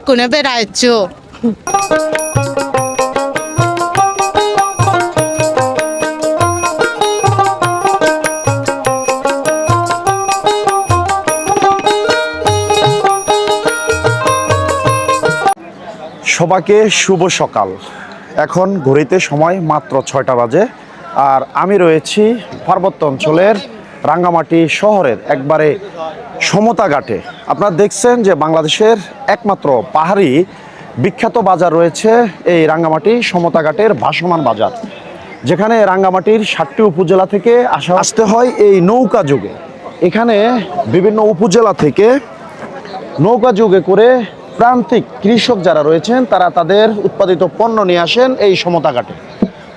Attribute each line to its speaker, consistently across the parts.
Speaker 1: এক্ষুনি বেড়াচ্ছ।
Speaker 2: সবাইকে শুভ সকাল। এখন ঘড়িতে সময় মাত্র 6টা বাজে, আর আমি রয়েছি পার্বত্য অঞ্চলের রাঙ্গামাটি শহরের একবারে সমতা ঘাটে। আপনারা দেখছেন যে বাংলাদেশের একমাত্র পাহাড়ি বিখ্যাত বাজার রয়েছে এই রাঙ্গামাটি সমতা ঘাটের ভাসমান বাজার, যেখানে রাঙ্গামাটির 7টি উপজেলা থেকে আসতে হয় এই নৌকা যোগে। এখানে বিভিন্ন উপজেলা থেকে নৌকা যোগে করে প্রান্তিক কৃষক যারা রয়েছেন তারা তাদের উৎপাদিত পণ্য নিয়ে আসেন এই সমতা ঘাটে।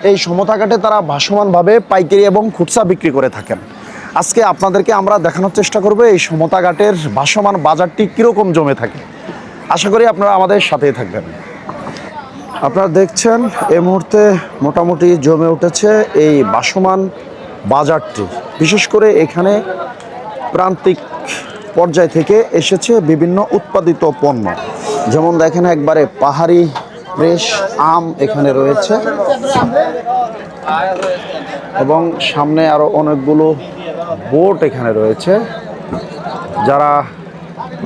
Speaker 2: এই সমতা ঘাটে তারা ভাসমানভাবে পাইকারি এবং খুচরা বিক্রি করে থাকেন। আজকে আপনাদেরকে আমরা দেখানোর চেষ্টা করব এই সমতা ঘাটের ভাসমান বাজারটি কীরকম জমে থাকে। আশা করি আপনারা আমাদের সাথেই থাকবেন। আপনারা দেখছেন এই মুহূর্তে মোটামুটি জমে উঠেছে এই ভাসমান বাজারটি। বিশেষ করে এখানে প্রান্তিক পর্যায় থেকে এসেছে বিভিন্ন উৎপাদিত পণ্য, যেমন দেখেন একবারে পাহাড়ি ফ্রেশ আম এখানে রয়েছে, এবং সামনে আরো অনেকগুলো বোট এখানে রয়েছে যারা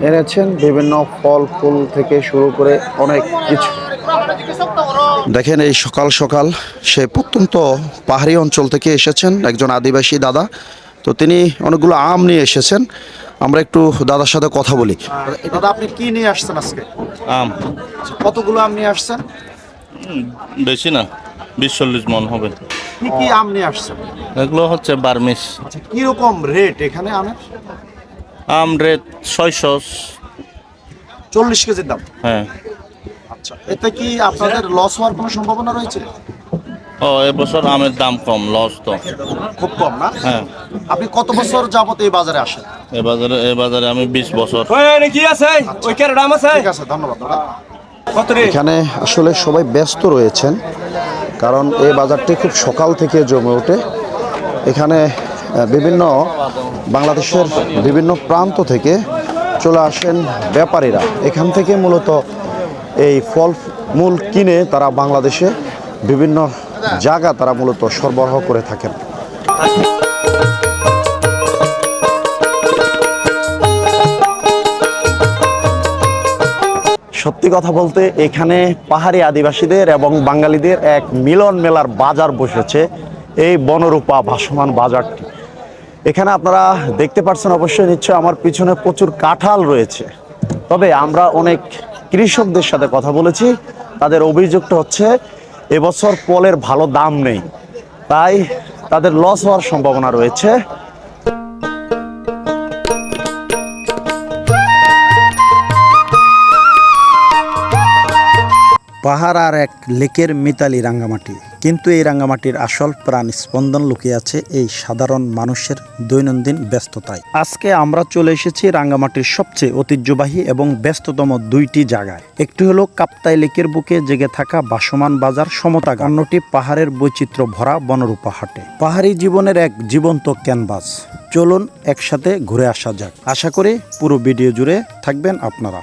Speaker 2: এনেছেন বিভিন্ন ফল ফুল থেকে শুরু করে অনেক কিছু। দেখেন এই সকাল সকাল সে প্রত্যন্ত পাহাড়ি অঞ্চল থেকে এসেছেন একজন আদিবাসী দাদা। তো তিনি অনেকগুলো আম নিয়ে এসেছেন। আমরা একটু দাদার সাথে কথা বলি। দাদা, আপনি কি নিয়ে আসছেন আজকে?
Speaker 3: আম
Speaker 2: কতগুলো আম নিয়ে আসছেন?
Speaker 3: বেশি না, 20-40 মন হবে।
Speaker 2: কি কি আম নিয়ে আসছেন?
Speaker 3: এগুলো হচ্ছে বার্মিস।
Speaker 2: কিরকম রেট এখানে আমের?
Speaker 3: আম রেট 600।
Speaker 2: 40 কেজির দাম?
Speaker 3: হ্যাঁ।
Speaker 2: আচ্ছা, এতে কি আপনাদের লস হওয়ার কোনো সম্ভাবনা রয়েছে?
Speaker 3: ও, এবছর আমের দাম কম, লস তো
Speaker 2: খুব কম না?
Speaker 3: হ্যাঁ।
Speaker 2: আপনি কত বছর যাবত এই বাজারে আসেন?
Speaker 3: এ বাজারে আমি 20 বছর।
Speaker 2: ঠিক আছে, ধন্যবাদ দাদা। এখানে আসলে সবাই ব্যস্ত রয়েছেন, কারণ এই বাজারটি খুব সকাল থেকে জমে ওঠে। এখানে বিভিন্ন বাংলাদেশের বিভিন্ন প্রান্ত থেকে চলে আসেন ব্যাপারীরা। এখান থেকে মূলত এই ফল মূল কিনে তারা বাংলাদেশে বিভিন্ন জায়গা তারা মূলত সরবরাহ করে থাকেন। সত্যি কথা বলতে এখানে পাহাড়ি আদিবাসীদের এবং বাঙালিদের এক মিলন মেলার বাজার বসেছে এই বনরূপা ভাসমান বাজারটি। এখানে আপনারা দেখতে পাচ্ছেন অবশ্যই, নিশ্চয় আমার পিছনে প্রচুর কাঁঠাল রয়েছে। তবে আমরা অনেক কৃষকদের সাথে কথা বলেছি, তাদের অভিযোগটা হচ্ছে এবছর ফলের ভালো দাম নেই, তাই তাদের লস হওয়ার সম্ভাবনা রয়েছে।
Speaker 4: পাহাড় আর এক লেকের মিতালি রাঙ্গামাটি, কিন্তু এই রাঙ্গামাটির আসল প্রাণ স্পন্দন লুকিয়ে আছে এই সাধারণ মানুষের দৈনন্দিন ব্যস্ততায়। আজকে আমরা চলে এসেছি রাঙ্গামাটির সবচেয়ে ঐতিহ্যবাহী এবং ব্যস্ততম দুইটি জায়গায়। একটি হলো কাপ্তাই লেকের বুকে জেগে থাকা ভাসমান বাজার সমতা, অন্যটি পাহাড়ের বৈচিত্র্য ভরা বনরূপা হাটে। পাহাড়ি জীবনের এক জীবন্ত ক্যানভাস। চলুন একসাথে ঘুরে আসা যাক। আশা করি পুরো ভিডিও জুড়ে থাকবেন আপনারা।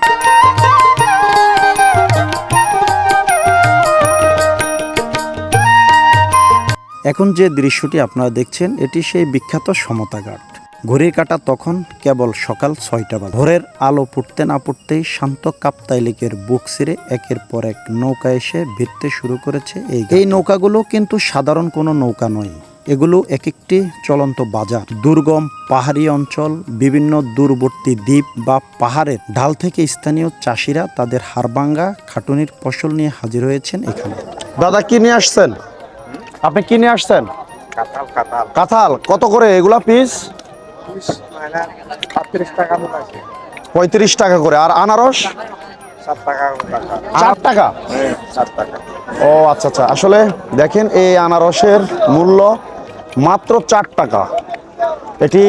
Speaker 4: এখন যে দৃশ্যটি আপনারা দেখছেন এটি সেই বিখ্যাত সমতা ঘাট। ঘড়ির কাঁটা তখন কেবল সকাল 6টা বাজে। ভোরের আলো ফুটতে না ফুটতেই শান্ত কাপ্তাই লেকের বুক ছিঁড়ে একের পর এক নৌকা এসে ভিড়তে শুরু করেছে। এই নৌকাগুলো কিন্তু সাধারণ কোনো নৌকা নয়, এগুলো এক একটি চলন্ত বাজার। দুর্গম পাহাড়ি অঞ্চল, বিভিন্ন দূরবর্তী দ্বীপ বা পাহাড়ের ঢাল থেকে স্থানীয় চাষিরা তাদের হাড়ভাঙ্গা খাটুনির ফসল নিয়ে হাজির হয়েছেন এখানে।
Speaker 2: দাদা, কি নিয়ে আসছেন? আপনি কি নিয়ে আসছেন? কাঁঠাল কত করে এগুলা পিস? 35 টাকা করে। আর আনারস? 4 টাকা। ও আচ্ছা আচ্ছা, আসলে দেখেন এই আনারসের মূল্য মাত্র 4 টাকা। এটি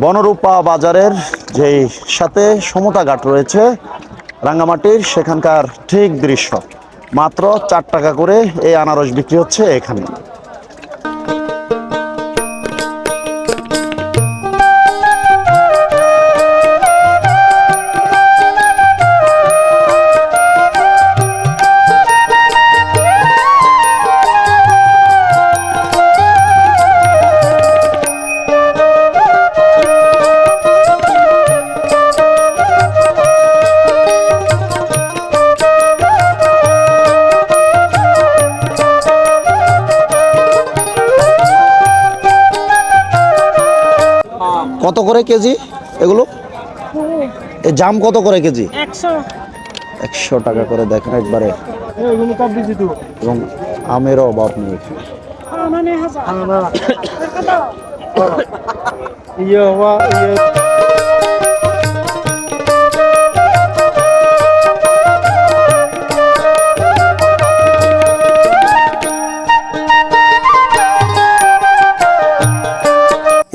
Speaker 2: বনরূপা বাজারের যেই সাথে সমতা ঘাট রয়েছে রাঙ্গামাটির, সেখানকার ঠিক দৃশ্য। মাত্র 4 টাকা করে এই আনারস বিক্রি হচ্ছে এখানে। কত করে কেজি এগুলো? এই জাম কত করে কেজি? 100 টাকা করে, দেখেন একবারে। এবং আমেরও অভাব নেই এখানে।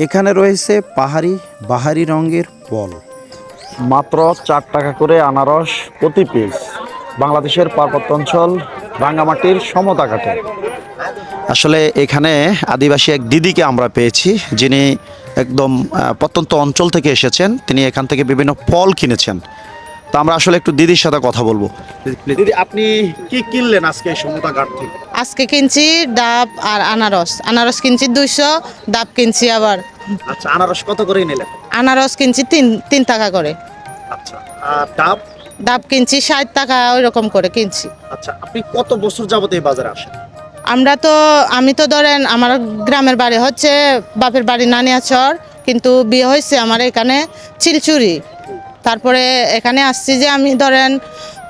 Speaker 4: এখানে রয়েছে পাহাড়ি বাহারি রঙের ফল।
Speaker 2: মাত্র 4 টাকা করে আনারস প্রতি পিস। বাংলাদেশের পার্বত্য অঞ্চল রাঙ্গামাটির সমতা ঘাটে। আসলে এখানে আদিবাসী এক দিদিকে আমরা পেয়েছি, যিনি একদম প্রত্যন্ত অঞ্চল থেকে এসেছেন। তিনি এখান থেকে বিভিন্ন ফল কিনেছেন। তা আমরা আসলে একটু দিদির সাথে কথা বলবো। দিদি, আপনি কি কিনলেন আজকে এই সমতা ঘাট থেকে?
Speaker 1: আজকে কিনছি ডাব আর আনারস কিনছি 200, ডাব কিনছি আবার।
Speaker 2: আচ্ছা, আনারস কত করে নিলেন?
Speaker 1: আনারস কিনছি তিন টাকা করে।
Speaker 2: আচ্ছা, আর ডাব?
Speaker 1: ডাব কিনছি 60 টাকা, ওই রকম করে কিনছি।
Speaker 2: আচ্ছা, আপনি কত বছর যাবত এই বাজারে আসেন?
Speaker 1: আমি তো ধরেন আমার গ্রামের বাড়ি হচ্ছে বাপের বাড়ি নানিয়াচর, কিন্তু বিয়ে হয়েছে আমার এখানে চিলচুরি। তারপরে এখানে আসছি যে আমি ধরেন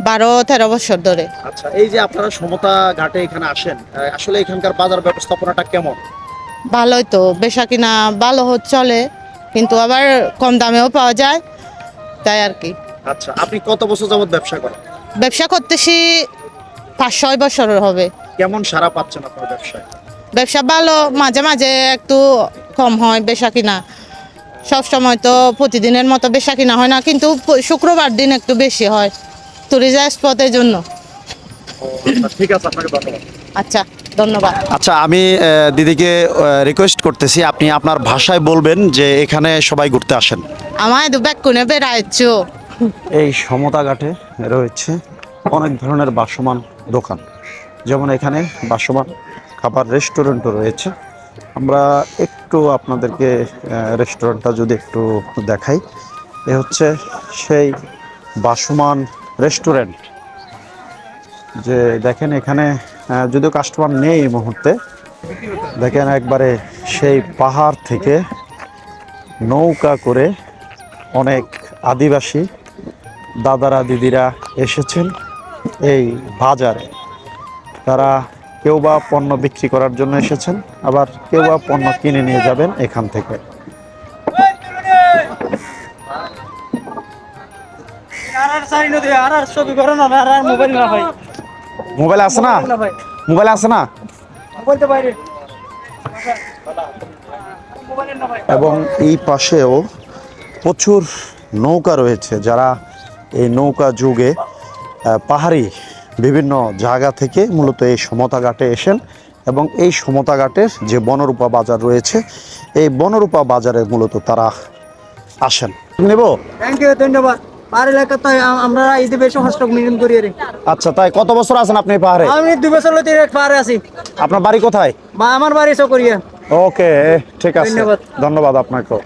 Speaker 1: 12-13 বছর ধরে।
Speaker 2: আচ্ছা, এই যে আপনারা সমতা ঘাটে এখানে আসেন, আসলে এখানকার বাজার ব্যবস্থাপনাটা কেমন?
Speaker 1: ভালোই তো, বেচা কিনা ভালো চলে, কিন্তু আবার কম দামেও পাওয়া যায়, তাই আর কি।
Speaker 2: আচ্ছা, আপনি কত বছর যাবত ব্যবসা করেন?
Speaker 1: ব্যবসা করতেছি 5-6 বছর হবে।
Speaker 2: কেমন সাড়া পাচ্ছেন আপনার ব্যবসায়?
Speaker 1: ব্যবসা ভালো, মাঝে মাঝে একটু কম হয় বেচা কিনা। সব সময় তো প্রতিদিনের মতো বেচা কিনা হয় না, কিন্তু শুক্রবার দিন একটু বেশি হয় টুরিজম স্পটের জন্য।
Speaker 2: ঠিক আছে, আপনাকে ধন্যবাদ।
Speaker 1: আচ্ছা, ধন্যবাদ।
Speaker 2: আচ্ছা, আমি দিদিকে রিকোয়েস্ট করতেছি, আপনি আপনার ভাষায় বলবেন যে এখানে সবাই ঘুরতে আসেন।
Speaker 1: আমায় দুবেক কোনে বেড়াচ্ছ।
Speaker 2: এই সমতা ঘাটে রয়েছে অনেক ধরনের বাসমান দোকান, যেমন এখানে বাসমান খাবার রেস্টুরেন্টও রয়েছে। আমরা একটু আপনাদেরকে রেস্টুরেন্টটা যদি একটু দেখাই, এ হচ্ছে সেই বাসমান রেস্টুরেন্ট। যে দেখেন এখানে যদিও কাস্টমার নেই এই মুহূর্তে, দেখেন একবারে সেই পাহাড় থেকে নৌকা করে অনেক আদিবাসী দাদারা দিদিরা এসেছেন এই বাজারে। তারা কেউ বা পণ্য বিক্রি করার জন্য এসেছেন, আবার কেউ বা পণ্য কিনে নিয়ে যাবেন এখান থেকে। মোবাইল আছে না? মোবাইল আছে না? এবং এই পাশেও প্রচুর নৌকা রয়েছে, যারা এই নৌকা যুগে পাহাড়ি বিভিন্ন জায়গা থেকে মূলত এই সমতা ঘাটে এসেন, এবং এই সমতা ঘাটের যে বনরূপা বাজার রয়েছে, এই বনরূপা বাজারে মূলত তারা আসেন। নেব?
Speaker 5: থ্যাংক ইউ, ধন্যবাদ। পাহাড় এলাকা তো আমরা ঈদে বেশি হস্টক মিলন করি রে।
Speaker 2: আচ্ছা, তাই কত বছর আছেন আপনি পাহাড়ে?
Speaker 5: আমি 2 বছর লতি পাহাড়ে আছি।
Speaker 2: আপনার বাড়ি কোথায়?
Speaker 5: আমার বাড়ি চকরিয়া।
Speaker 2: ওকে, ঠিক আছে,
Speaker 5: ধন্যবাদ।
Speaker 2: ধন্যবাদ আপনাকে।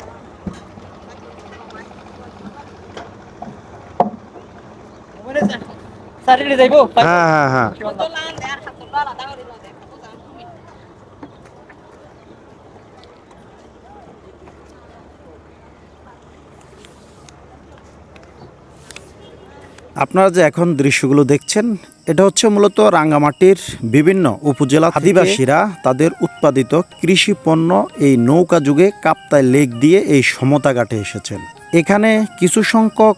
Speaker 5: সারিলে যাইবো?
Speaker 2: হ্যাঁ হ্যাঁ হ্যাঁ।
Speaker 4: আপনারা যে এখন দৃশ্যগুলো দেখছেন, এটা হচ্ছে মূলত রাঙ্গামাটির বিভিন্ন উপজেলা আদিবাসীরা তাদের উৎপাদিত কৃষি পণ্য এই নৌকা যুগে কাপ্তাই লেক দিয়ে এই সমতা ঘাটে এসেছেন। এখানে কিছু সংখ্যক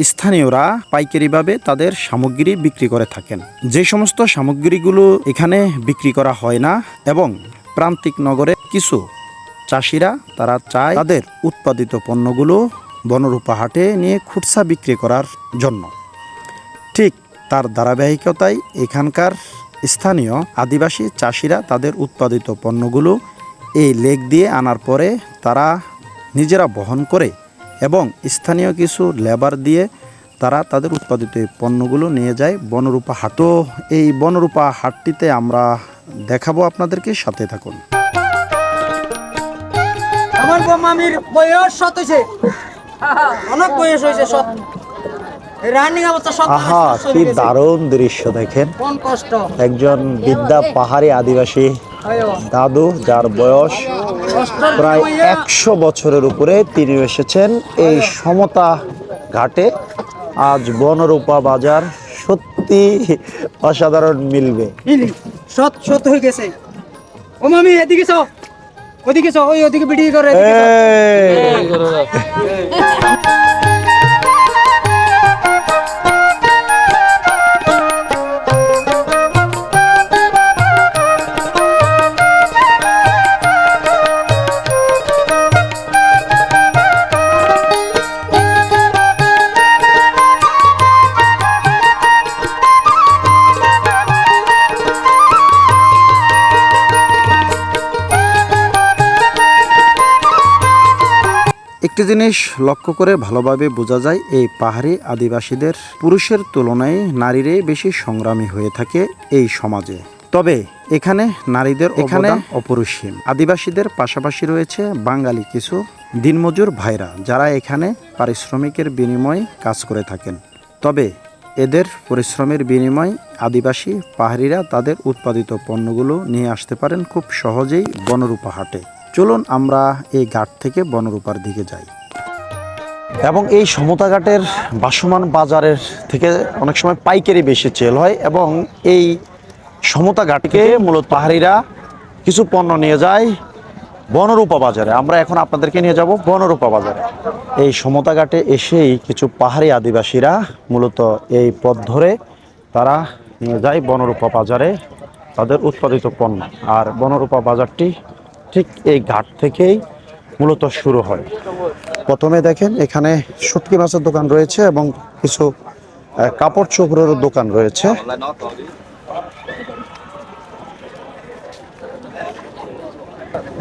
Speaker 4: স্থানীয়রা পাইকারিভাবে তাদের সামগ্রী বিক্রি করে থাকেন। যে সমস্ত সামগ্রীগুলো এখানে বিক্রি করা হয় না, এবং প্রান্তিক নগরে কিছু চাষিরা তারা চায় তাদের উৎপাদিত পণ্যগুলো বনরূপা হাটে নিয়ে খুচরা বিক্রি করার জন্য। ঠিক তার ধারাবাহিকতায় এখানকার স্থানীয় আদিবাসী চাষিরা তাদের উৎপাদিত পণ্যগুলো এই লেক দিয়ে আনার পরে তারা নিজেরা বহন করে, এবং স্থানীয় কিছু লেবার দিয়ে তারা তাদের উৎপাদিত এই পণ্যগুলো নিয়ে যায় বনরূপা হাট। তো এই বনরূপা হাটটিতে আমরা দেখাবো আপনাদেরকে, সাথে থাকুন।
Speaker 5: আমার মামির বয়স 7 হইছে। অনেক বয়স হইছে 7। রানিং অবস্থা 7।
Speaker 2: আহা, কি দারুণ দৃশ্য দেখেন।
Speaker 5: কোন কষ্ট।
Speaker 2: একজন বিদ্যা পাহাড়ি আদিবাসী দাদু, যার বয়স প্রায় 100 বছরের উপরে, তিনি এসেছেন এই সমতা ঘাটে। আজ বনরূপা বাজার সত্যি অসাধারণ মিলবে।
Speaker 5: সত সত হয়ে গেছে। ও মামি এদিকে চো, ওদিকে চো, ওই ওদিকে ভিডিও করে এদিকে চো।
Speaker 2: এই!
Speaker 4: একটি জিনিস লক্ষ্য করে ভালোভাবে বোঝা যায়, এই পাহাড়ি আদিবাসীদের পুরুষের তুলনায় নারীরাই বেশি সংগ্রামী হয়ে থাকে এই সমাজে। তবে এখানে নারীদের এখানে অপরিসীম। আদিবাসীদের পাশাপাশি রয়েছে বাঙালি কিছু দিনমজুর ভাইরা, যারা এখানে পারিশ্রমিকের বিনিময়ে কাজ করে থাকেন। তবে এদের পরিশ্রমের বিনিময়ে আদিবাসী পাহাড়িরা তাদের উৎপাদিত পণ্যগুলো নিয়ে আসতে পারেন খুব সহজেই বনরূপা হাটে। চলুন আমরা এই ঘাট থেকে বনরূপার দিকে যাই।
Speaker 2: এবং এই সমতা ঘাটের ভাসমান বাজারের থেকে অনেক সময় পাইকারি বেশি সেল হয়, এবং এই সমতা ঘাটকে মূলত পাহাড়িরা কিছু পণ্য নিয়ে যায় বনরূপা বাজারে। আমরা এখন আপনাদেরকে নিয়ে যাব বনরূপা বাজারে। এই সমতা ঘাটে এসেই কিছু পাহাড়ি আদিবাসীরা মূলত এই পথ ধরে তারা নিয়ে যায় বনরূপা বাজারে তাদের উৎপাদিত পণ্য। আর বনরূপা বাজারটি ঠিক এই ঘাট থেকেই মূলত শুরু হয়। প্রথমে দেখেন এখানে শুটকি মাছের দোকান রয়েছে এবং কিছু কাপড় চোপড়েরও দোকান রয়েছে।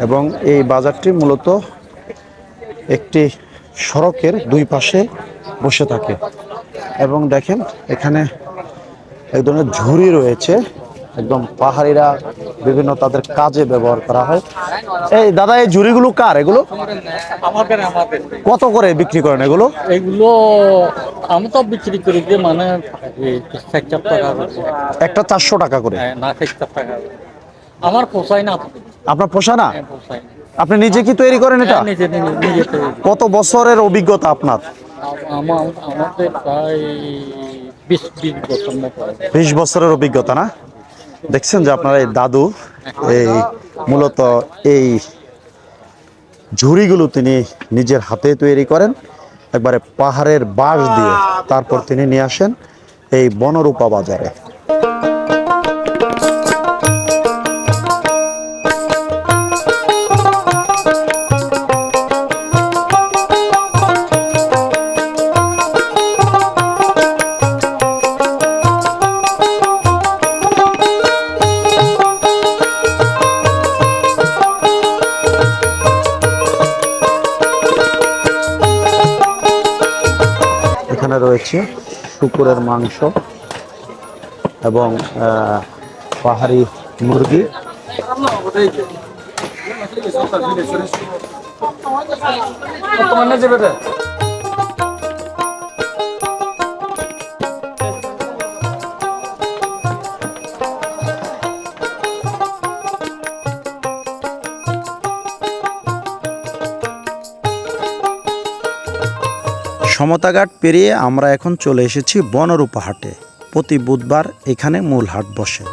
Speaker 2: এবং এই বাজারটি মূলত একটি সড়কের দুই পাশে বসে থাকে। এবং দেখেন এখানে এক ধরনের ঝুড়ি রয়েছে, একদম পাহাড়িরা বিভিন্ন তাদের কাজে ব্যবহার করা হয়। এই দাদা, এই ঝুড়িগুলো কার? এগুলো
Speaker 6: আমাদের
Speaker 2: কত করে বিক্রি করেন এগুলো?
Speaker 6: এগুলো আমি তো বিক্রি করি যে মানে 60 টাকা করে।
Speaker 2: একটা 400 টাকা করে।
Speaker 6: না 60 টাকা করে। আমার পোষায় না।
Speaker 2: আপনার পোষায় না?
Speaker 6: পোষায় না।
Speaker 2: আপনি নিজে কি তৈরি করেন এটা?
Speaker 6: নিজে তৈরি।
Speaker 2: কত বছরের অভিজ্ঞতা আপনার?
Speaker 6: আমাদের প্রায় 20 বছর মতো।
Speaker 2: 20 বছরের অভিজ্ঞতা না? দেখছেন যে আপনার এই দাদু এই মূলত এই ঝুড়িগুলো তিনি নিজের হাতে তৈরি করেন, একবারে পাহাড়ের বাঁশ দিয়ে। তারপর তিনি নিয়ে আসেন এই বনরূপা বাজারে। এখানে রয়েছে শুকুরের মাংস এবং পাহাড়ি মুরগি।
Speaker 4: সমতাঘাট পেরিয়ে আমরা এখন চলে এসেছি বনরূপা হাটে। প্রতি বুধবার এখানে মূল হাট বসে।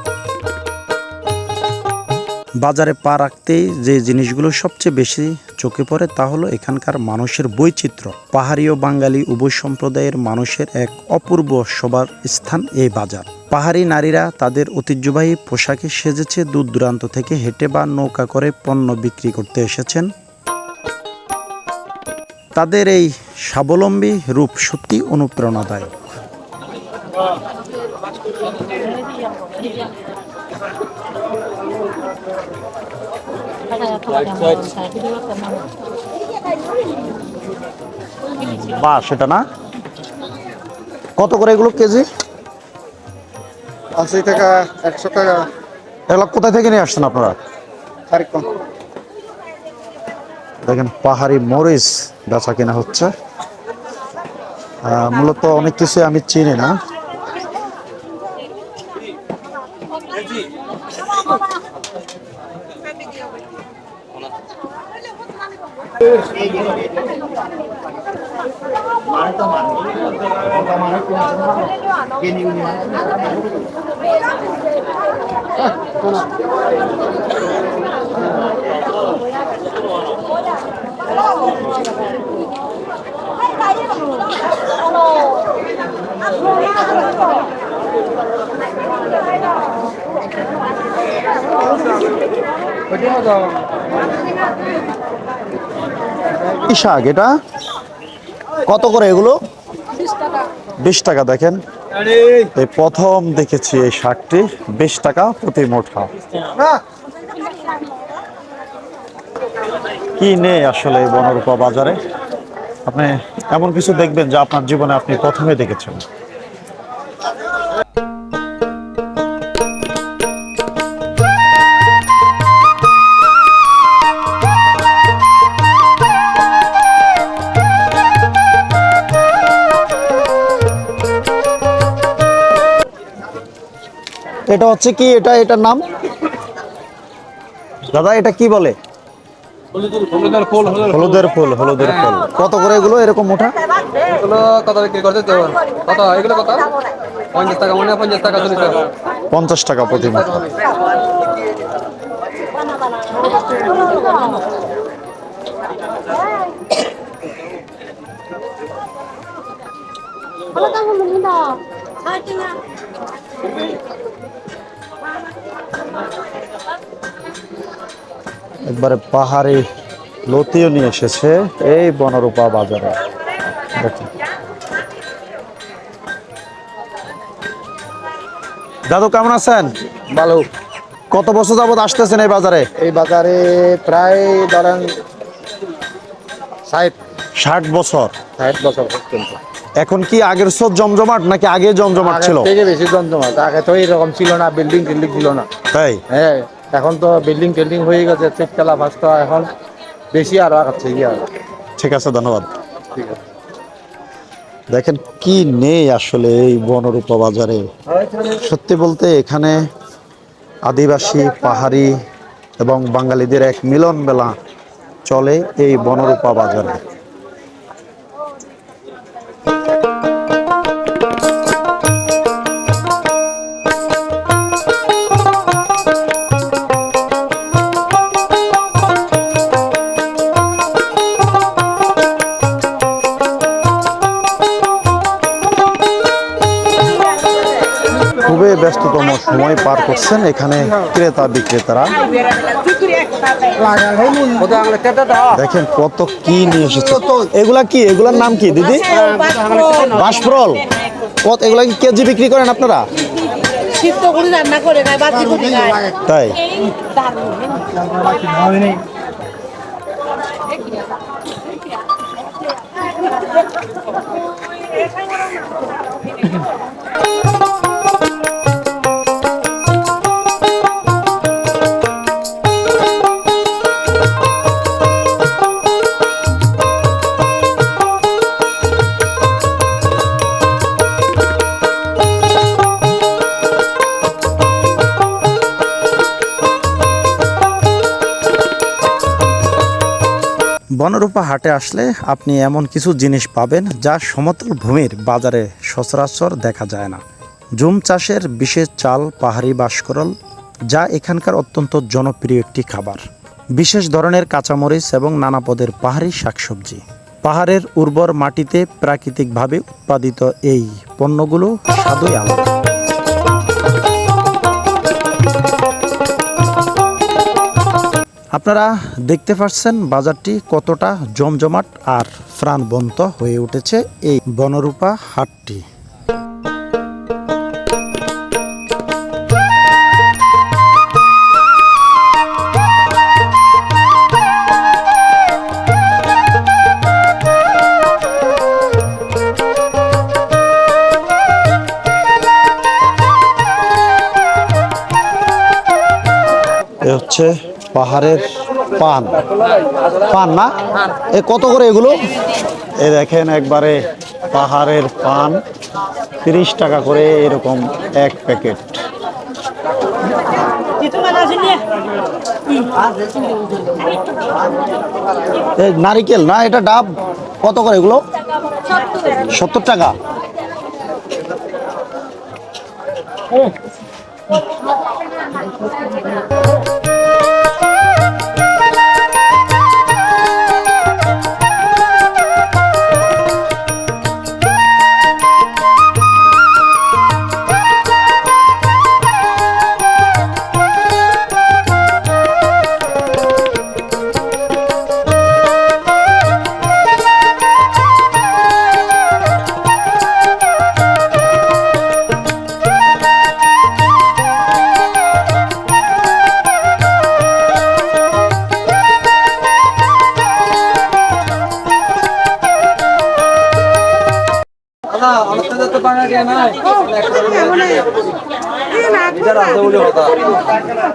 Speaker 4: বাজারে পা রাখতেই যে জিনিসগুলো সবচেয়ে বেশি চোখে পড়ে তা হলো এখানকার মানুষের বৈচিত্র্য। পাহাড়ি ও বাঙালি উভয় সম্প্রদায়ের মানুষের এক অপূর্ব সবার স্থান এই বাজার। পাহাড়ি নারীরা তাদের ঐতিহ্যবাহী পোশাকে সেজেছে, দূর দূরান্ত থেকে হেঁটে বা নৌকা করে পণ্য বিক্রি করতে এসেছেন। তাদের এই স্বাবলম্বী রূপ সত্যি অনুপ্রেরণাদায়ক।
Speaker 2: বা সেটা না, কত করে এগুলো কেজি?
Speaker 7: 80 টাকা, 100 টাকা।
Speaker 2: এগুলো কোথায় থেকে নিয়ে আসছেন আপনারা?
Speaker 7: খারিকগঞ্জ।
Speaker 2: দেখেন পাহাড়ি মরিচ বেচা কেনা হচ্ছে। মূলত অনেক কিছু আমি চিনি না। কি শাক এটা? কত করে এগুলো? 20 টাকা। দেখেন, এই প্রথম দেখেছি এই শাকটি 20 টাকা প্রতি মুঠা। কি নেই আসলে এই বনরূপা বাজারে? আপনি এমন কিছু দেখবেন যা আপনার জীবনে আপনি প্রথমে দেখেছেন। এটা হচ্ছে কি, এটার নাম দাদা এটা কি বলে? হলুদের ফুল। কত করে এগুলো এরকম মোটা?
Speaker 5: এগুলো কত বিক্রি করতে দেবো? কত এগুলো কত? 50 টাকা, মনে হয় 50 টাকা, 40 টাকা।
Speaker 2: 50 টাকা প্রতি মুঠা। একবারে পাহাড়ি লতিও নিয়ে এসেছে এই বনরূপা বাজারে। দেখুন দাদু, কেমন আছেন?
Speaker 7: ভালো।
Speaker 2: কত বছর যাবত আসতেছেন এই বাজারে?
Speaker 7: এই বাজারে প্রায় ধরেন
Speaker 2: 60 বছর।
Speaker 7: 60 বছর পর্যন্ত।
Speaker 2: এখন কি আগের সব জমজমাট নাকি আগে জমজমাট ছিল?
Speaker 7: আগের থেকে বেশি জমজমাট। আগে তো এরকম ছিল না, বিল্ডিং টিল্ডিং ছিল না।
Speaker 2: তাই?
Speaker 7: হ্যাঁ, এখন তো বিল্ডিং টিল্ডিং হয়ে গেছে, চারতলা পাঁচতলা, এখন বেশি আরো আগাচ্ছে গিয়ে।
Speaker 2: ঠিক আছে, ধন্যবাদ।
Speaker 7: ঠিক আছে।
Speaker 2: দেখেন কি নেই আসলে এই বনরূপা বাজারে। সত্যি বলতে এখানে আদিবাসী, পাহাড়ি এবং বাঙালিদের এক মিলন মেলা চলে এই বনরূপা বাজারে। খুবই ব্যস্ততম সময় পার করছেন এখানে ক্রেতা বিক্রেতারা। দেখেন কত কি নিয়ে এসেছে। এগুলা কি? এগুলার নাম কি দিদি? বাঁশফল। কত এগুলা কি কেজি বিক্রি করেন আপনারা?
Speaker 1: সিদ্ধ করে রান্না করে খায়, বাজি করে খায়।
Speaker 2: তাই?
Speaker 4: বনরূপা হাটে আসলে আপনি এমন কিছু জিনিস পাবেন যা সমতল ভূমির বাজারে সচরাচর দেখা যায় না। জুম চাষের বিশেষ চাল, পাহাড়ি বাঁশকরল, যা এখানকার অত্যন্ত জনপ্রিয় একটি খাবার। বিশেষ ধরনের কাঁচামরিচ এবং নানা পদের পাহাড়ি শাকসবজি। পাহাড়ের উর্বর মাটিতে প্রাকৃতিকভাবে উৎপাদিত এই পণ্যগুলো স্বাদই আলাদা। আপনারা দেখতে পাচ্ছেন বাজারটি কতটা জমজমাট আর প্রাণবন্ত হয়ে উঠেছে এই বনরূপা হাটটি।
Speaker 2: এ হচ্ছে পাহাড়ের পান। পান না? এ কত করে এগুলো? এ দেখেন একবারে পাহাড়ের পান 30 টাকা করে এরকম এক প্যাকেট।
Speaker 4: এই নারিকেল না, এটা ডাব কত করে এগুলো? 70 টাকা।
Speaker 5: আমাদের তো বাঙালি নাই এটা রাতে বলে কথা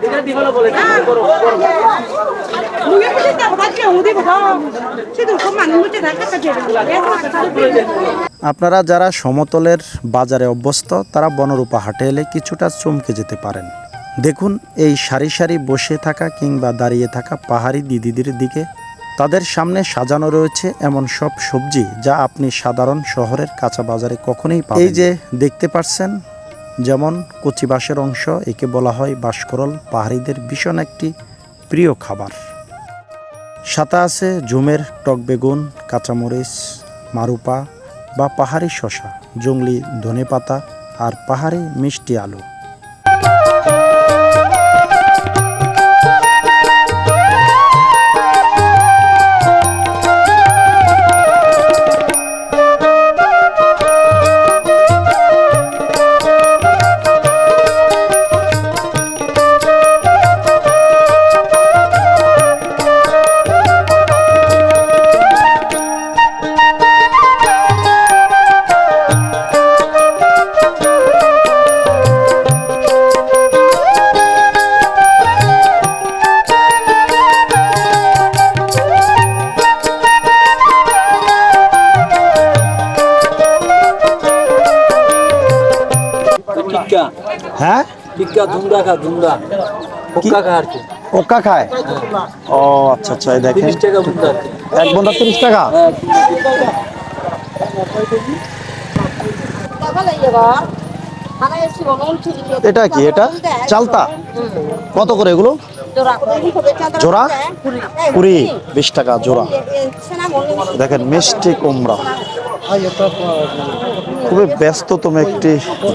Speaker 5: এটা দিবলা বলে
Speaker 4: আপনারা যারা সমতলের বাজারে অভ্যস্ত তারা বনরূপা হাটে এলে কিছুটা চমকে যেতে পারেন। দেখুন এই সারি সারি বসে থাকা কিংবা দাঁড়িয়ে থাকা পাহাড়ি দিদিদের দিকে, তাদের সামনে সাজানো রয়েছে এমন সব সবজি যা আপনি সাধারণ শহরের কাঁচা বাজারে কখনোই পাবেন। এই যে দেখতে পাচ্ছেন, যেমন কচি বাঁশের অংশ, একে বলা হয় বাঁশকরল, পাহাড়িদের ভীষণ একটি প্রিয় খাবার। সাথে আছে ঝুমের টক বেগুন, কাঁচামরিচ, মারুপা বা পাহাড়ি শসা, জংলি ধনেপাতা আর পাহাড়ি মিষ্টি আলু। হ্যাঁ,
Speaker 5: টিক্কা ধুমরা খা ধুমরা ওকা খা আর কি
Speaker 4: ওকা খায়। ও আচ্ছা আচ্ছা, এই দেখেন
Speaker 5: 30 টাকা বুন্দা
Speaker 4: এক বন্ধা 30 টাকা। এটা কি? এটা চালতা কত করে এগুলো? জোড়া 20 টাকা জোড়া। দেখেন মিষ্টি কুমড়া, খুবই ব্যস্ততম একটি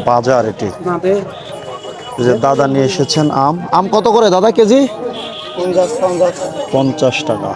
Speaker 4: বাজার এটি। যে দাদা নিয়ে এসেছেন আম। আম কত করে দাদা কেজি? 50 টাকা।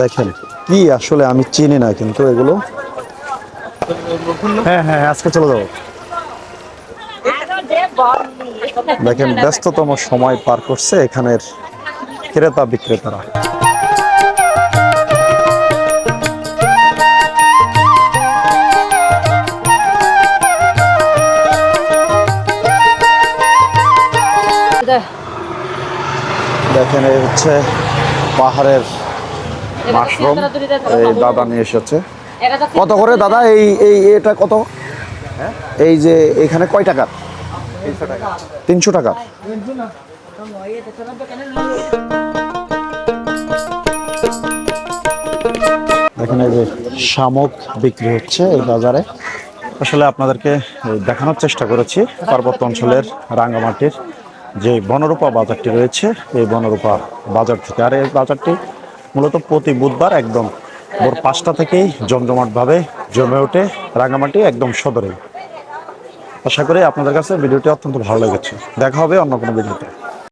Speaker 4: দেখেন কি আসলে আমি চিনি না কিন্তু এগুলো। হ্যাঁ হ্যাঁ, আজকে চলে যাবো। দেখেন ব্যস্ততম সময় পার করছে এখানের ক্রেতা বিক্রেতারা।
Speaker 2: দেখেন এই হচ্ছে পাহাড়ের মাশরুম, এই দাদা নিয়ে এসেছে। কত করে দাদা এই এই এটা কত? এই যে এখানে কয় টাকা? 300 টাকা। এখানে যে শামুক বিক্রি হচ্ছে এই বাজারে। আসলে আপনাদেরকে দেখানোর চেষ্টা করেছি পার্বত্য অঞ্চলের রাঙ্গামাটির যে বনরূপা বাজারটি রয়েছে, এই বনরূপা বাজার থেকে। আর এই বাজারটি মূলত প্রতি বুধবার একদম ভোর 5টা থেকেই জমজমাটভাবে জমে ওঠে রাঙ্গামাটি একদম সদরে। আশা করি আপনাদের কাছে ভিডিওটি অত্যন্ত ভালো লেগেছে। দেখা হবে অন্য কোনো ভিডিওতে।